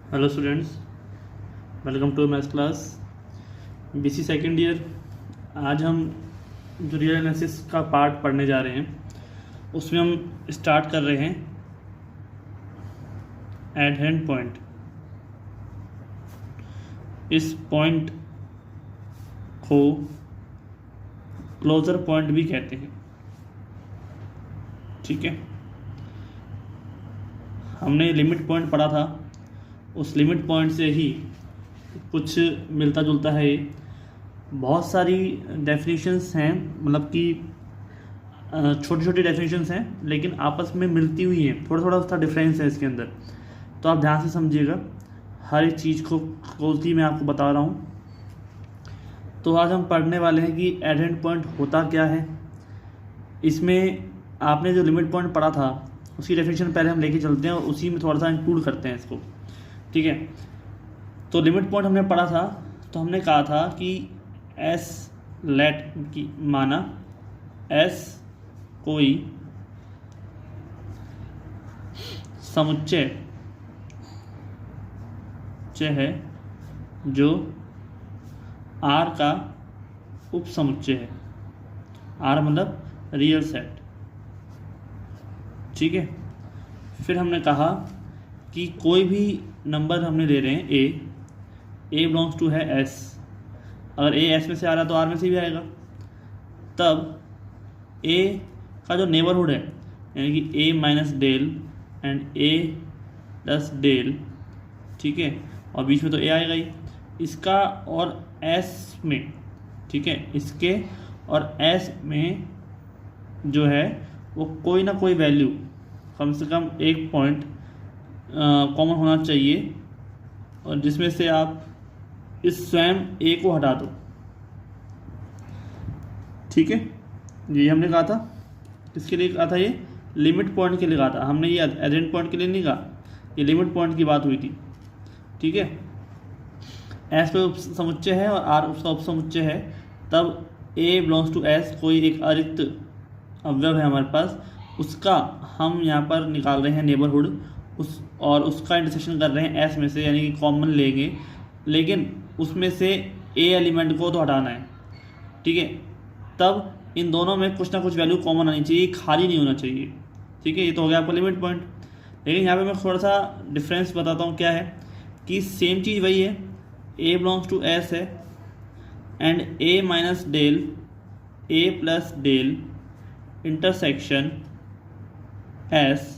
Hello students, welcome to maths class BC second year. आज हम जो रियल एनालिसिस का पार्ट पढ़ने जा रहे हैं उसमें हम स्टार्ट कर रहे हैं एडहेरेंट पॉइंट। इस पॉइंट को क्लोजर पॉइंट भी कहते हैं। ठीक है, हमने लिमिट पॉइंट पढ़ा था, उस लिमिट पॉइंट से ही कुछ मिलता जुलता है। ये बहुत सारी डेफिनेशंस हैं, मतलब कि छोटी छोटी डेफिनेशंस हैं लेकिन आपस में मिलती हुई हैं। थोड़ा थोड़ा सा डिफरेंस है इसके अंदर, तो आप ध्यान से समझिएगा। हर एक चीज़ को क्लोजली मैं आपको बता रहा हूँ। तो आज हम पढ़ने वाले हैं कि एडहेरेंट पॉइंट होता क्या है। इसमें आपने जो लिमिट पॉइंट पढ़ा था उसकी डेफिनेशन पहले हम लेके चलते हैं और उसी में थोड़ा सा इंक्लूड करते हैं इसको। ठीक है, तो लिमिट पॉइंट हमने पढ़ा था, तो हमने कहा था कि एस लेट की माना एस कोई समुच्चय है जो आर का उप समुच्चय है। आर मतलब रियल सेट। ठीक है, फिर हमने कहा कि कोई भी नंबर हमने ले रहे हैं ए बिलोंग्स टू है एस। अगर ए एस में से आ रहा है तो आर में से भी आएगा। तब ए का जो नेबरहुड है, यानी कि a minus del and A plus del, ठीक है, और बीच में तो ए आएगा ही, इसका और एस में, ठीक है, इसके और एस में जो है वो कोई ना कोई वैल्यू, कम से कम एक पॉइंट कॉमन होना चाहिए, और जिसमें से आप इस स्वयं ए को हटा दो। ठीक है, ये हमने कहा था। किसके लिए कहा था? ये लिमिट पॉइंट के लिए कहा था हमने, ये एडहेरेंट पॉइंट के लिए नहीं कहा, ये लिमिट पॉइंट की बात हुई थी। ठीक है, एस पे उप समुच्चय है और आर उसका उप समुच्चय है, तब ए बिलोंग्स टू एस कोई एक अरिक्त अवयव है हमारे पास, उसका हम यहाँ पर निकाल रहे हैं नेबरहुड, उस और उसका इंटरसेक्शन कर रहे हैं एस में से, यानी कि कॉमन लेंगे, लेकिन उसमें से ए एलिमेंट को तो हटाना है। ठीक है, तब इन दोनों में कुछ ना कुछ वैल्यू कॉमन आनी चाहिए, खाली नहीं होना चाहिए। ठीक है, ये तो हो गया आपका लिमिट पॉइंट। लेकिन यहाँ पे मैं थोड़ा सा डिफरेंस बताता हूँ क्या है, कि सेम चीज़ वही है, ए बिलोंग्स टू एस है and A minus del A plus del intersection S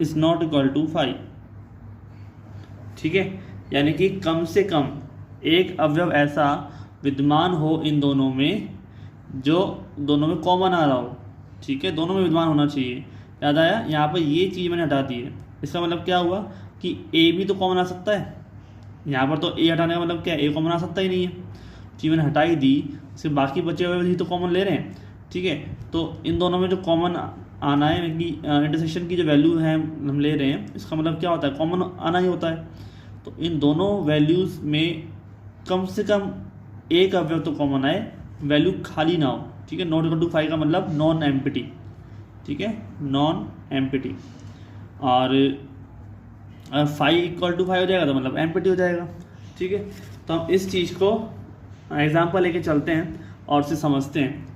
is not equal to 5। ठीक है, यानी कि कम से कम एक अवयव ऐसा विद्यमान हो इन दोनों में जो दोनों में कॉमन आ रहा हो। ठीक है, दोनों में विद्यमान होना चाहिए। याद आया? यहाँ पर ये चीज़ मैंने हटा दी है, इसका मतलब क्या हुआ कि ए भी तो कॉमन आ सकता है। यहाँ पर तो ए हटाने का मतलब क्या है, ए कॉमन आ सकता ही नहीं है। चीज़ मैंने हटाई दी, सिर्फ बाकी बचे हुए भी तो कॉमन ले रहे हैं। ठीक है, तो इन दोनों में जो कॉमन आना है, यानी कि इंटरसेक्शन की जो वैल्यू है हम ले रहे हैं, इसका मतलब क्या होता है, कॉमन आना ही होता है। तो इन दोनों वैल्यूज़ में कम से कम एक अवयव तो कॉमन आए, वैल्यू खाली ना हो। ठीक है, नॉट इक्वल टू 5 का मतलब नॉन एम्प्टी। ठीक है, नॉन एम्प्टी। और 5 इक्वल टू 5 हो जाएगा तो मतलब एम्प्टी हो जाएगा। ठीक है, तो हम इस चीज़ को एग्जाम्पल लेके चलते हैं और उसे समझते हैं।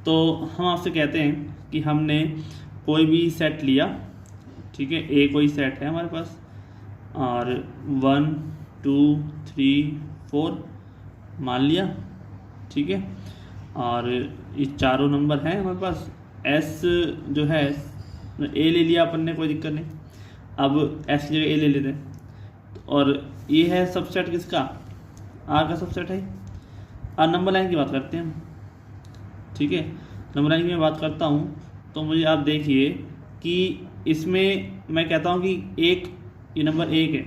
तो हम आपसे कहते हैं कि हमने कोई भी सेट लिया, ठीक है, ए कोई सेट है हमारे पास, और 1 2 3 4 मान लिया। ठीक है, और ये चारों नंबर हैं हमारे पास। एस जो है ए ले लिया अपन ने, कोई दिक्कत नहीं। अब एस की जगह ए ले लेते हैं, और ये है सबसेट किसका? आर का सबसेट है। और नंबर लाइन की बात करते हैं हम। ठीक है, नंबर लाइन की मैं बात करता हूँ, तो मुझे आप देखिए कि इसमें मैं कहता हूँ कि एक, ये नंबर 1 है।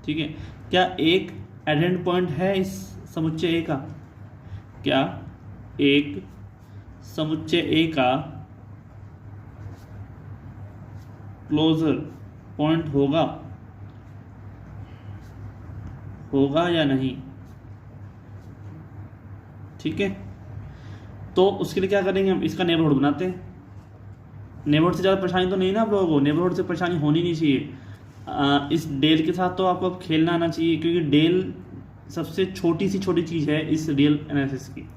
ठीक है, क्या एक एडहेरेंट पॉइंट है इस समुच्चय ए का? क्या एक समुच्चय ए का क्लोजर पॉइंट होगा या नहीं? ठीक है, तो उसके लिए क्या करेंगे, हम इसका नेबरहुड बनाते हैं। नेबरहुड से ज़्यादा परेशानी तो नहीं ना आप लोगों को, नेबरहुड से परेशानी होनी नहीं चाहिए। इस डेल के साथ तो आपको अब खेलना आना चाहिए, क्योंकि डेल सबसे छोटी चीज़ है इस रियल एनालिसिस की।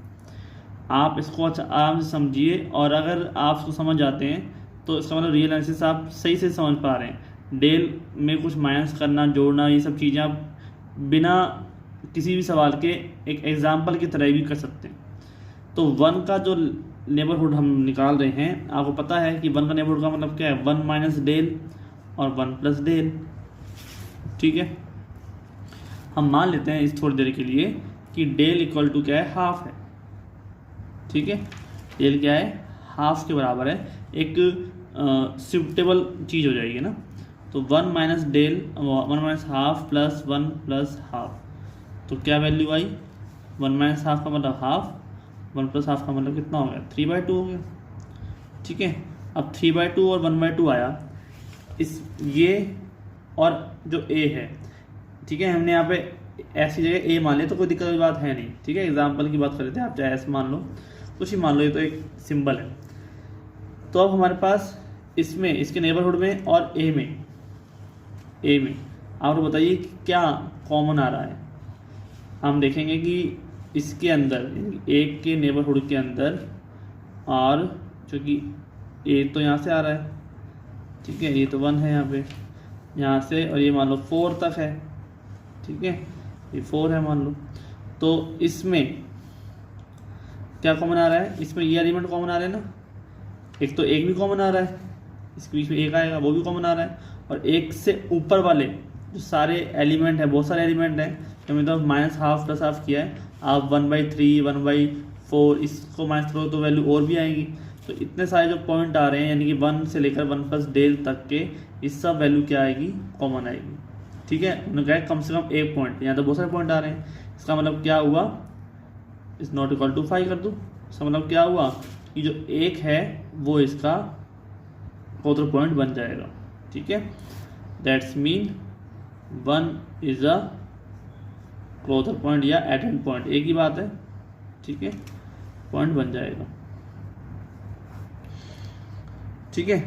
आप इसको अच्छा आराम से समझिए, और अगर आप इसको समझ जाते हैं तो इसका मतलब रियल एनालिसिस आप सही से समझ पा रहे हैं। डेल में कुछ माइनस करना, जोड़ना, ये सब चीज़ें आप बिना किसी भी सवाल के एक एग्जाम्पल की तरह भी कर सकते हैं। तो 1 का जो नेबरहुड हम निकाल रहे हैं, आपको पता है कि 1 का नेबरहुड का मतलब क्या है, 1 माइनस डेल और 1 प्लस डेल। ठीक है, हम मान लेते हैं इस थोड़ी देर के लिए कि डेल इक्वल टू क्या है, हाफ है। ठीक है, डेल क्या है, हाफ के बराबर है। एक सुटेबल चीज़ हो जाएगी ना। तो 1 minus del 1 minus half plus 1 plus half, तो क्या वैल्यू आई, 1 माइनस हाफ का मतलब हाफ, 1 प्लस हाफ का मतलब कितना हो गया, 3/2 हो गया। ठीक है, अब 3/2 और 1/2 आया इस ये, और जो a है, ठीक है, हमने यहाँ पे ऐसी जगह a मान लिया तो कोई दिक्कत वाली बात है नहीं। ठीक है, एग्जाम्पल की बात कर लेते हैं, आप चाहे ऐसे मान लो, कुछ ही मान लो, ये तो एक सिंबल है। तो अब हमारे पास इसमें, इसके नेबरहुड में और a में आप लोग बताइए कि क्या कॉमन आ रहा है। हम देखेंगे कि इसके अंदर, एक के नेबरहुड के अंदर, और चूँकि a तो यहाँ से आ रहा है, ठीक है, ये तो 1 है यहाँ पे, यहाँ से, और ये मान लो 4 तक है। ठीक है, ये 4 है मान लो। तो इसमें क्या कॉमन आ रहा है, इसमें ये एलिमेंट कॉमन आ रहे हैं ना, एक तो एक भी कॉमन आ रहा है, इसके बीच में एक आएगा वो भी कॉमन आ रहा है, और एक से ऊपर वाले जो सारे एलिमेंट हैं, बहुत सारे एलिमेंट हैं, तो मतलब माइनस हाफ प्लस हाफ किया है, आप 1/3 1/4 इसको माइनस करो तो वैल्यू और भी आएंगी। तो इतने सारे जो पॉइंट आ रहे हैं, यानी कि 1 से लेकर 1 प्लस डेल तक के, इस सब वैल्यू क्या आएगी, कॉमन आएगी। ठीक है, उन्होंने कहा कम से कम एक पॉइंट, यहाँ तो बहुत सारे पॉइंट आ रहे हैं, इसका मतलब क्या हुआ, इज नॉट इक्वल टू 5 कर दूँ। इसका मतलब क्या हुआ कि जो एक है वो इसका क्लोजर पॉइंट बन जाएगा। ठीक है, that's mean 1 is a closure point या एडेंड पॉइंट, एक ही बात है। ठीक है, पॉइंट बन जाएगा। ठीक है,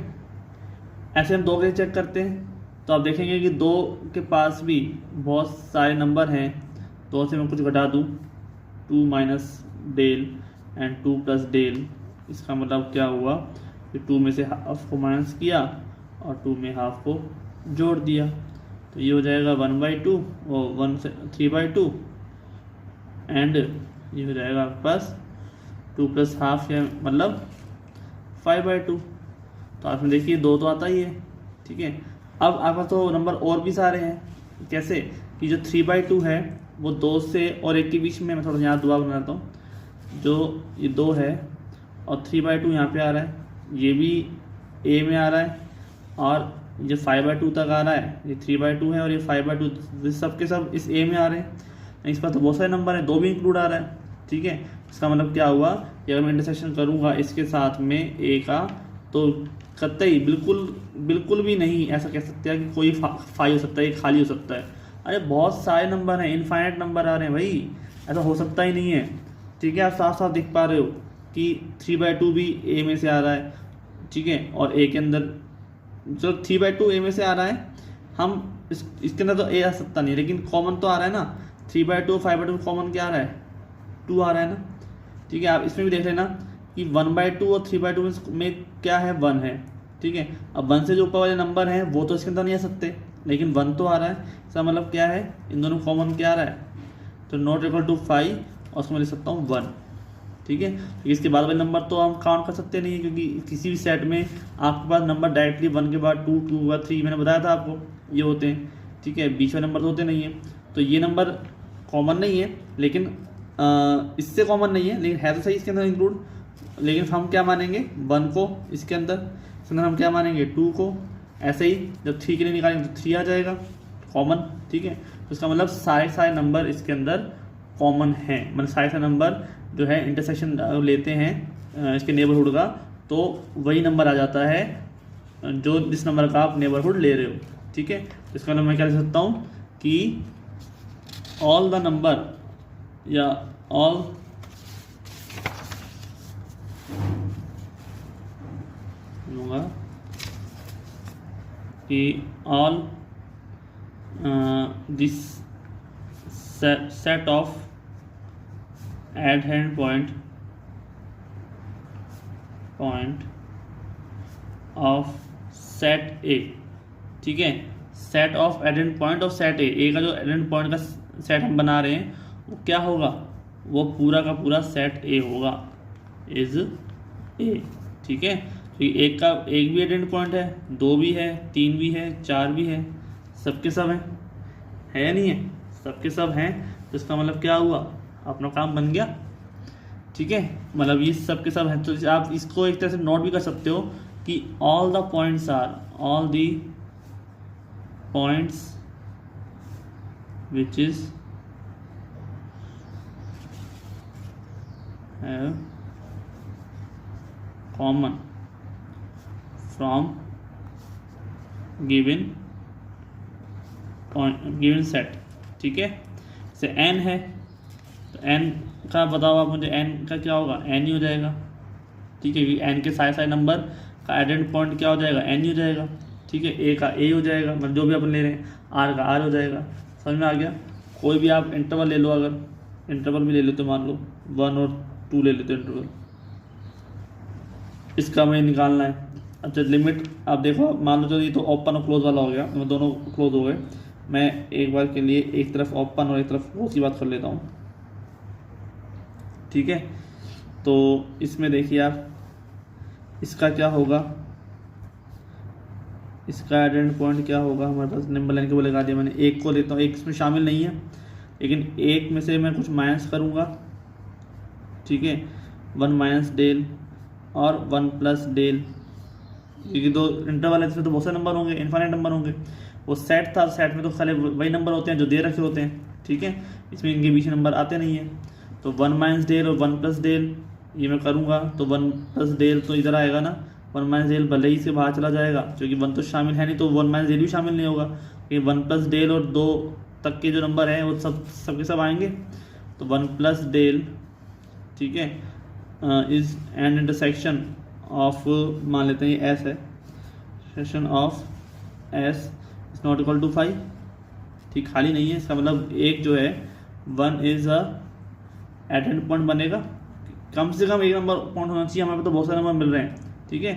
ऐसे हम 2 के चेक करते हैं, तो आप देखेंगे कि 2 के पास भी बहुत सारे नंबर हैं। 2 से मैं कुछ घटा दूँ, 2 minus del and 2 plus del, इसका मतलब क्या हुआ कि 2 में से हाफ को माइनस किया और 2 में हाफ को जोड़ दिया, तो ये हो जाएगा 1/2 और 1 से 3/2, एंड ये हो जाएगा आपके पास 2 प्लस हाफ है मतलब 5/2। तो आप में देखिए 2 तो आता ही है। ठीक है, अब आपके पास तो नंबर और भी सारे हैं, कैसे कि जो 3/2 है वो 2 से और 1 के बीच में, मैं थोड़ा यहाँ दुआ बनाता हूँ, जो ये 2 है और 3/2 यहाँ पे आ रहा है, ये भी a में आ रहा है, और ये 5/2 तक आ रहा है, ये 3/2 है, और ये 5/2, सब के सब इस a में आ रहे हैं। इस पर तो बहुत सारे नंबर हैं, 2 भी इंक्लूड आ रहा है। ठीक है, इसका मतलब क्या हुआ कि अगर मैं इंटरसेक्शन करूँगा इसके साथ में a का, तो कतई बिल्कुल भी नहीं ऐसा कह सकते हैं कि कोई 5 हो सकता है, ये खाली हो सकता है। अरे बहुत सारे नंबर हैं, इनफाइनाइट नंबर आ रहे हैं भाई, ऐसा हो सकता ही नहीं है। ठीक है, आप साफ साफ देख पा रहे हो कि 3/2 भी a में से आ रहा है। ठीक है, और a के अंदर जो 3/2 a में से आ रहा है, हम इसके अंदर तो a आ सकता नहीं, लेकिन कॉमन तो आ रहा है ना, 3/2 5/2 कॉमन क्या आ रहा है, 2 आ रहा है ना। ठीक है, आप इसमें भी देख लेना कि 1/2 और 3/2 में क्या है, 1 है। ठीक है, अब 1 से जो ऊपर वाले नंबर हैं वो तो इसके अंदर नहीं आ सकते, लेकिन 1 तो आ रहा है। इसका मतलब क्या है, इन दोनों कॉमन क्या आ रहा है, तो नॉट इक्वल टू 5, और उसमें लिख सकता हूँ 1। ठीक है, तो इसके बाद वाले नंबर तो हम काउंट कर सकते नहीं, क्योंकि किसी भी सेट में आपके पास नंबर डायरेक्टली 1 के बाद 2 2 के बाद 3, मैंने बताया था आपको ये होते हैं। ठीक है, बीच वाले नंबर तो होते नहीं हैं, तो ये नंबर कॉमन नहीं है, लेकिन इससे कॉमन नहीं है, लेकिन है तो सही इसके अंदर इंक्लूड। लेकिन हम क्या मानेंगे, 1 को इसके अंदर हम क्या मानेंगे, 2 को। ऐसे ही जब 3 के लिए निकालेंगे तो 3 आ जाएगा कॉमन। ठीक है, तो इसका मतलब सारे नंबर इसके अंदर कॉमन हैं, मतलब सारे नंबर जो है इंटरसेक्शन लेते हैं इसके नेबरहुड का, तो वही नंबर आ जाता है जो जिस नंबर का आप नेबरहुड ले रहे हो। ठीक है, तो इसका मतलब मैं क्या लिख सकता हूँ कि ऑल द नंबर, या ऑल लूँगा कि all this set of adjoint point of set A, ठीक है, set of adherent point of set A का जो एडेंट पॉइंट का सेट हम बना रहे हैं वो क्या होगा, वो पूरा का पूरा सेट ए होगा, इज ए, ठीक है। तो एक भी एडेंट पॉइंट है, 2 भी है, 3 भी है, 4 भी है, सबके सब हैं, है या नहीं है, सबके सब हैं। तो इसका मतलब क्या हुआ, अपना काम बन गया, ठीक है। मतलब ये सब के सब हैं। तो आप इसको एक तरह से नोट भी कर सकते हो कि all the points which is have common from given set, ठीक है। जैसे एन है तो एन का बताओ आप मुझे, एन का क्या होगा, एन ही हो जाएगा, ठीक है, क्योंकि एन के सारे नंबर का एडेंट पॉइंट क्या हो जाएगा, एन ही हो जाएगा, ठीक है। ए का ए हो जाएगा, मतलब जो भी अपन ले रहे हैं, आर का आर हो जाएगा, समझ में आ गया। कोई भी आप इंटरवल ले लो, अगर इंटरवल भी ले लो तो मान लो 1 और 2 ले लेते इंटरवल, इसका हमें निकालना है। अच्छा लिमिट आप देखो, मान लो चलो ये तो ओपन और क्लोज वाला हो गया, मैं दोनों क्लोज हो गए, मैं एक बार के लिए एक तरफ ओपन और एक तरफ क्लोज की बात कर लेता हूँ, ठीक है। तो इसमें देखिए आप, इसका क्या होगा, इसका एडेंट पॉइंट क्या होगा हमारे पास, नंबर लाइन के बोले लगा दिया मैंने, एक को लेता हूँ, एक इसमें शामिल नहीं है, लेकिन एक में से मैं कुछ माइनस करूँगा, ठीक है, 1 माइनस डेल और 1 प्लस डेल, क्योंकि 2 इंटरवल है इसमें तो बहुत सारे नंबर होंगे, इनफाइनाइट नंबर होंगे। वो सेट था, सेट में तो खाली वही नंबर होते हैं जो दे रखे होते हैं, ठीक है, इसमें इनके बीच नंबर आते नहीं है। तो 1 माइनस डेल और 1 प्लस डेल ये मैं करूँगा, तो 1 प्लस डेल तो इधर आएगा ना, 1 माइनस डेल भले ही से बाहर चला जाएगा, क्योंकि 1 तो शामिल है नहीं, तो 1 माइनस डेल भी शामिल नहीं होगा, क्योंकि 1 प्लस डेल और 2 तक के जो नंबर हैं वो सबके सब आएंगे। तो 1 प्लस डेल, ठीक है, इज एंड इंटरसेक्शन ऑफ, मान लेते हैं ये एस है, section of S is not equal to 5, ठीक, खाली नहीं है, इसका मतलब एक जो है 1 इज अ एडेंट पॉइंट बनेगा, कम से कम एक नंबर पॉइंट होना चाहिए, हमारे पास तो बहुत सारे नंबर मिल रहे हैं, ठीक है,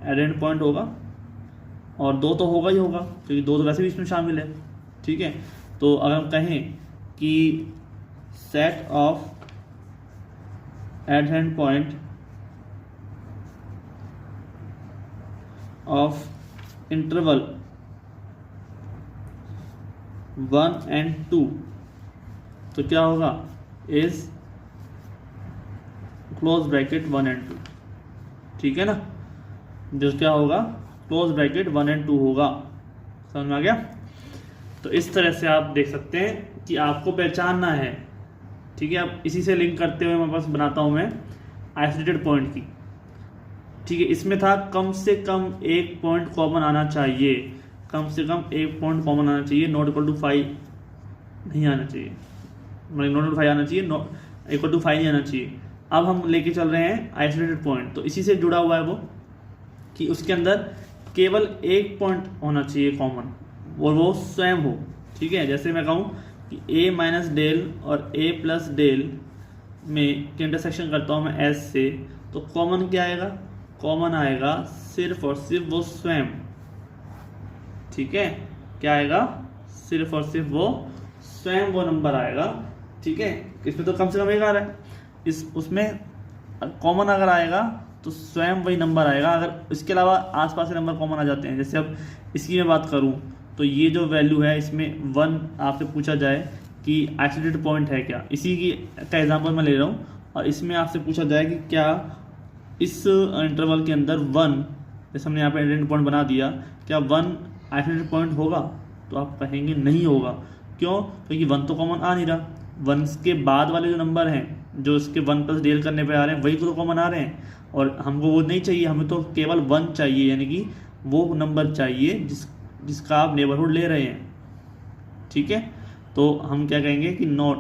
एडेंट पॉइंट होगा, और 2 तो होगा ही होगा, क्योंकि 2 तो वैसे भी इसमें शामिल है, ठीक है। तो अगर हम कहें कि set of adherent point of interval 1 and 2, तो क्या होगा, इज क्लोज ब्रैकेट 1 and 2, ठीक है ना, जो क्या होगा क्लोज ब्रैकेट 1 and 2 होगा, समझ में आ गया। तो इस तरह से आप देख सकते हैं कि आपको पहचानना है, ठीक है। अब इसी से लिंक करते हुए मेरे पास बनाता हूँ मैं आइसोलेटेड पॉइंट की, ठीक है। इसमें था कम से कम एक पॉइंट कॉमन आना चाहिए, कम से कम एक पॉइंट कॉमन आना चाहिए, नॉट इक्वल टू 5 नहीं आना चाहिए, मतलब नॉट इक्वल टू 5 आना चाहिए, नॉट इक्वल टू 5 नहीं आना चाहिए। अब हम लेके चल रहे हैं आइसोलेटेड पॉइंट, तो इसी से जुड़ा हुआ है वो कि उसके अंदर केवल एक पॉइंट होना चाहिए कॉमन, और वो स्वयं हो, ठीक है। जैसे मैं कहूँ कि ए माइनस डेल और ए प्लस डेल में इंटरसेक्शन करता हूँ मैं एस से, तो कॉमन क्या आएगा, कॉमन आएगा सिर्फ और सिर्फ वो स्वयं, ठीक है, क्या आएगा, सिर्फ और सिर्फ वो स्वयं वो नंबर आएगा, ठीक है। इसमें तो कम से कम एक आ रहा है, उसमें कॉमन अगर आएगा तो स्वयं वही नंबर आएगा, अगर इसके अलावा आसपास के नंबर कॉमन आ जाते हैं। जैसे अब इसकी मैं बात करूं तो ये जो वैल्यू है इसमें 1 आपसे पूछा जाए कि आइसोलेटेड पॉइंट है क्या, इसी की का एग्जांपल मैं ले रहा हूँ, और इसमें आपसे पूछा जाए कि क्या इस इंटरवल के अंदर 1, जैसे हमने यहाँ पे एडेंट पॉइंट बना दिया, क्या 1 आइसोलेटेड पॉइंट होगा, तो आप कहेंगे नहीं होगा। क्यों, क्योंकि 1 तो कॉमन आ नहीं रहा, 1 के बाद वाले जो नंबर हैं जो इसके 1 प्लस डेल करने पे आ रहे हैं वही तो कॉमन आ रहे हैं, और हमको वो नहीं चाहिए, हमें तो केवल 1 चाहिए, यानी कि वो नंबर चाहिए जिसका आप नेबरहुड ले रहे हैं, ठीक है। तो हम क्या कहेंगे कि not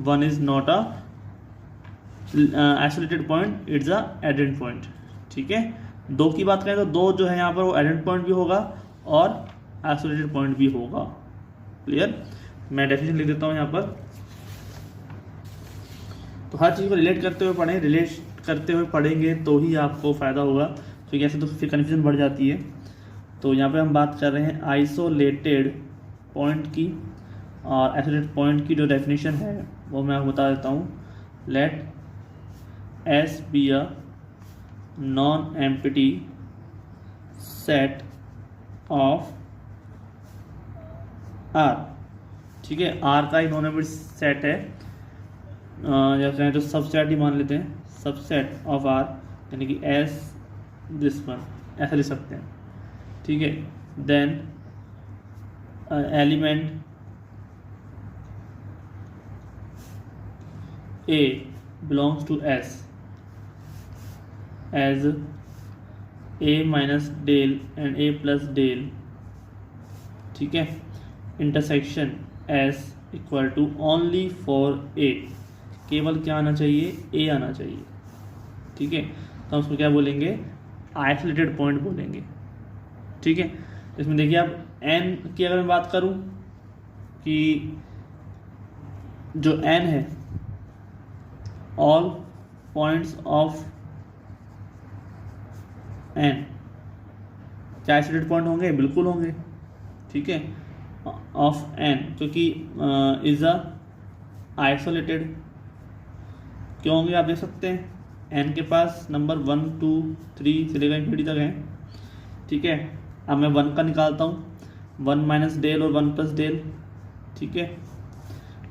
1 is not a isolated point, it's a adherent point, ठीक है। 2 की बात करें तो 2 जो है यहाँ पर वो एडेंट पॉइंट भी होगा और आइसोलेटेड पॉइंट भी होगा। क्लियर। मैं डेफिनेशन लिख देता हूँ यहाँ पर। तो हर चीज़ को रिलेट करते हुए पढ़ें, रिलेट करते हुए पढ़ेंगे तो ही आपको फ़ायदा होगा, क्योंकि ऐसे तो फिर कन्फ्यूजन बढ़ जाती है। तो यहाँ पे हम बात कर रहे हैं आइसोलेटेड पॉइंट की, और आइसोलेटेड पॉइंट की जो डेफिनेशन है वो मैं आपको बता देता हूँ। Let S be a non empty set of R. ठीक है, आर का एक नॉन एम्प्टी सेट है, या कहें तो सबसेट ही मान लेते हैं, सबसेट ऑफ आर, यानी कि एस दिस वन, ऐसा लिख सकते हैं। ठीक है, then element A belongs to S as A minus del and A plus del. ठीक है, intersection S equal to only for A, केवल क्या आना चाहिए, ए आना चाहिए। ठीक है, तो उसको क्या बोलेंगे, आइसोलेटेड पॉइंट बोलेंगे। ठीक है, इसमें देखिए आप एन की अगर मैं बात करूं कि जो एन है, ऑल पॉइंट्स ऑफ एन क्या आइसोलेटेड पॉइंट होंगे, बिल्कुल होंगे। ठीक है, ऑफ एन, क्योंकि इज अ आइसोलेटेड क्यों होंगे, आप देख सकते हैं एन के पास नंबर 1 2 3 से लेकर इन्फिनिटी तक हैं। ठीक है, अब मैं 1 का निकालता हूँ, 1 माइनस डेल और 1 प्लस डेल। ठीक है,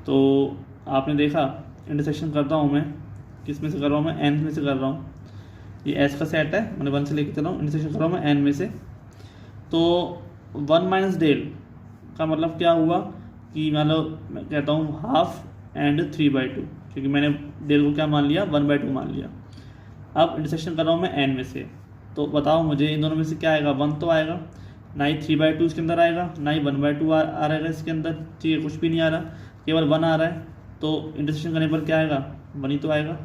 तो आपने देखा इंटरसेक्शन करता हूँ मैं, किस में से कर रहा हूँ मैं, एन में से कर रहा हूँ। ये एस का सेट है, मैंने 1 से लेकर चला हूँ, इंटरसेक्शन कर रहा हूँ मैं एन में से। तो 1 माइनस डेल का मतलब क्या हुआ कि मतलब मैं कहता हूँ हाफ एंड 3/2, क्योंकि मैंने डेल को क्या मान लिया, 1/2 मान लिया। अब इंटरसेक्शन कर रहा हूँ मैं एन में से, तो बताओ मुझे इन दोनों में से क्या आएगा, 1 तो आएगा, ना ही 3/2 इसके अंदर आएगा, ना ही 1/2 आ रहेगा इसके अंदर। ठीक है, कुछ भी नहीं आ रहा, केवल 1 आ रहा है, तो इंटरसेक्शन करने पर क्या आएगा, 1 ही तो आएगा।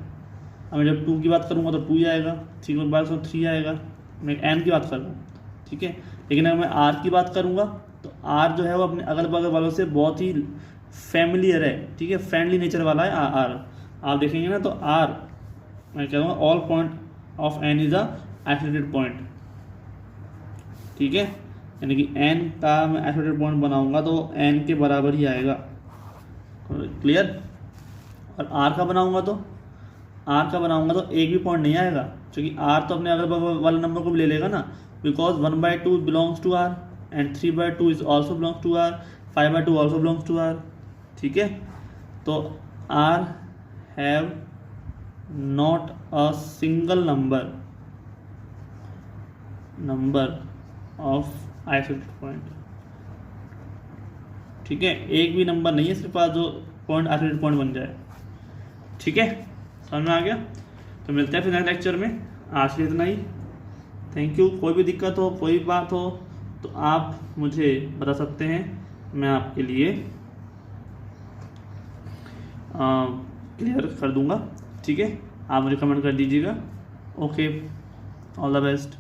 अब मैं जब 2 की बात करूँगा तो 2 ही आएगा, 3 की बात करूँ 3 आएगा, मैं एन की बात कर रहा हूँ। ठीक है, लेकिन अगर मैं आर की बात करूँगा तो आर जो है वो अपने अगल बगल वालों से बहुत ही फैमिलियर है। ठीक है, फ्रेंडली नेचर वाला है आर। आप देखेंगे ना तो आर, मैं कह रहा हूँ all point of N is a isolated point. ठीक है, यानी कि एन का मैं आइसोलेटेड पॉइंट बनाऊंगा तो एन के बराबर ही आएगा। क्लियर। और आर का बनाऊंगा तो एक भी पॉइंट नहीं आएगा, क्योंकि आर तो अपने अगल बगल वाले नंबर को भी ले लेगा ना, because 1/2 belongs to R and 3/2 is also belongs to R, 5/2 also belongs to R. ठीक है, तो R have not a single number of isolated point. ठीक है, एक भी नंबर नहीं है सिर्फ जो पॉइंट आइसोलेटेड पॉइंट बन जाए। ठीक है, समझ में आ गया। तो मिलते हैं फिर नेक्स्ट लेक्चर में, आज के इतना ही। Thank you. कोई भी दिक्कत हो, कोई भी बात हो तो आप मुझे बता सकते हैं, मैं आपके लिए क्लियर कर दूंगा। ठीक है, आप मुझे कमेंट कर दीजिएगा। Okay, all the best.